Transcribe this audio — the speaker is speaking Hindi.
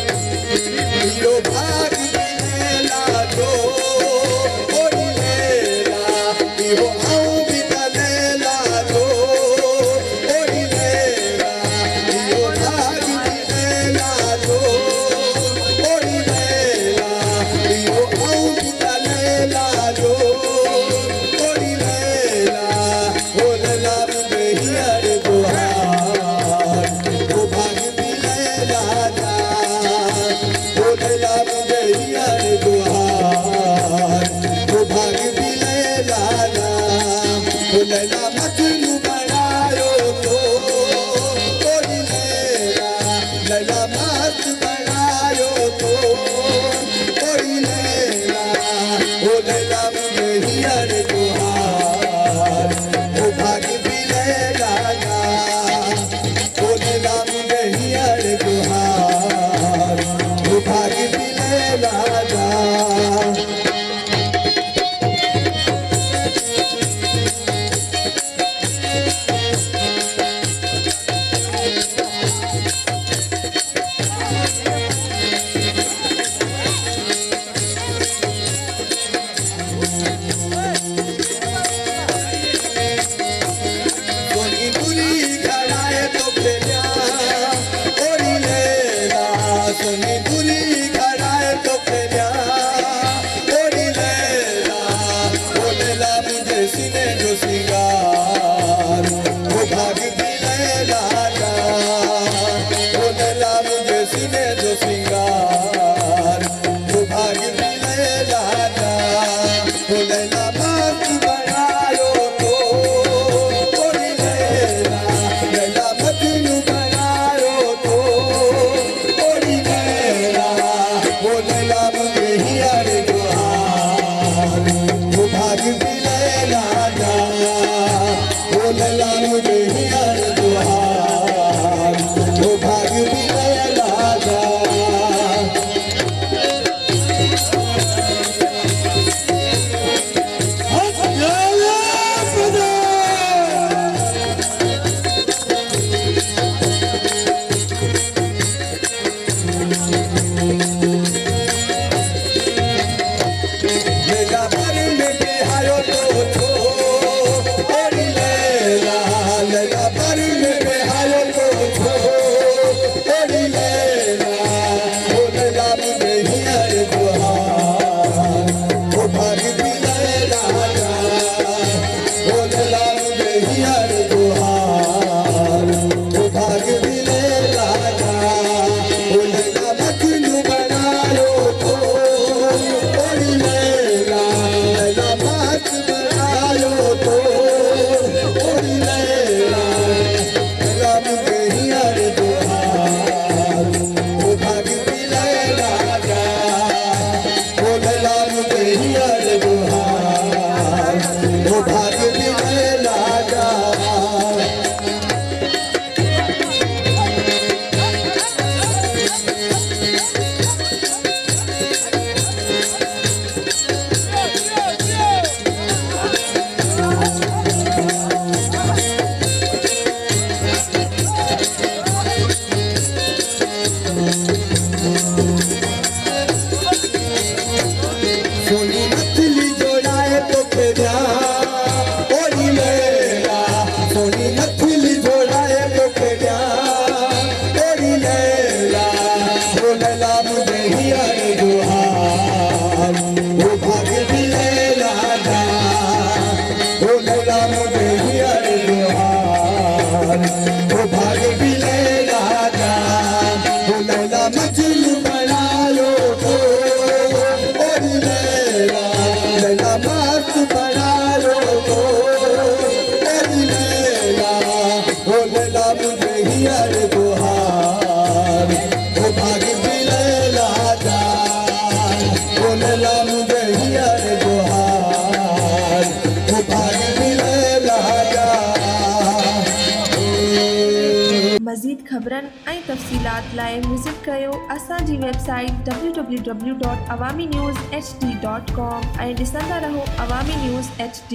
यो भाग बिलेला जो ओरी लेला यो आऊं बिलेला जो ओरी लेला यो भाग बिलेला जो ओरी लेला यो आऊं बिलेला जो ओरी लेला ओलला मुझे हियर दुहार वो भाग बिलेला जा ओलला मुझे हियर दुहार वो भाग बिलेला जा ओलला मजनू बनायो तो ओरी लेला लला मस्त बनायो तो ओरी लेला ओलला मुझे हियर दुहार वो भाग बिलेला जा ओलला मुझे हियर दुहार वो भाग बिलेला जा सोनी दूरी खड़ाए तो खेलिया ओरी लेला सोनी दूरी खड़ाए तो खेलिया ओरी लेला ओलेला मुझे सीने जो सिंगार वो भाग बिलेला जा ओलेला मुझे सीने जो सिंगार वो भाग बिलेला जा ओलेला मस्त बनायो तो ओरी लेला लला मजनू बनायो तो ओरी लेला ओलेला मुझे हियर दुहार वो भाग बिलेला जा ओलेला मुझे हियर दुहार वो भाग बिलेला जा लेला भर में बेहायो तो छो ओरी लेला लेला भर में बेहायो तो छो ओरी लेला ओलेला मुझे हियर दुहार वो भाग बिलेला जा ओलेला मुझे हियर दुहार वो भाग बिलेला जा ओलेला मजनू बनायो तो ओरी लेला लला मस्त बनायो तो ओरी लेला लला मुझे हियर दुहार वो भाग बिलेला जा ओलेला मुझे हियर दुहार वो भाग बिलेला जा सोनी नथली जोड़ाए तो खेलिया ओरी लेला सोनी नथली जोड़ाए तो खेलिया ओरी लेला ओलेला मुझे हियर दुहार वो भाग बिलेला जा ओलेला मुझे हियर दुहार वो भाग बिलेला जा ओलेला मजनू बनायो तो ओरी लेला लला मस्त बनायो तो ओरी लेला ओलेला मुझे हियर दुहार वो भाग बिलेला जा ओलेला मुझे हियर दुहार वो भाग बिलेला जा मज़ीद ख़बरनि ऐं तफ़सीलात लाइ विज़िट कयो असांजी वेबसाइट www.awamiNewsHD.com ऐं ॾिसंदा रहो अवामी न्यूज़ HD।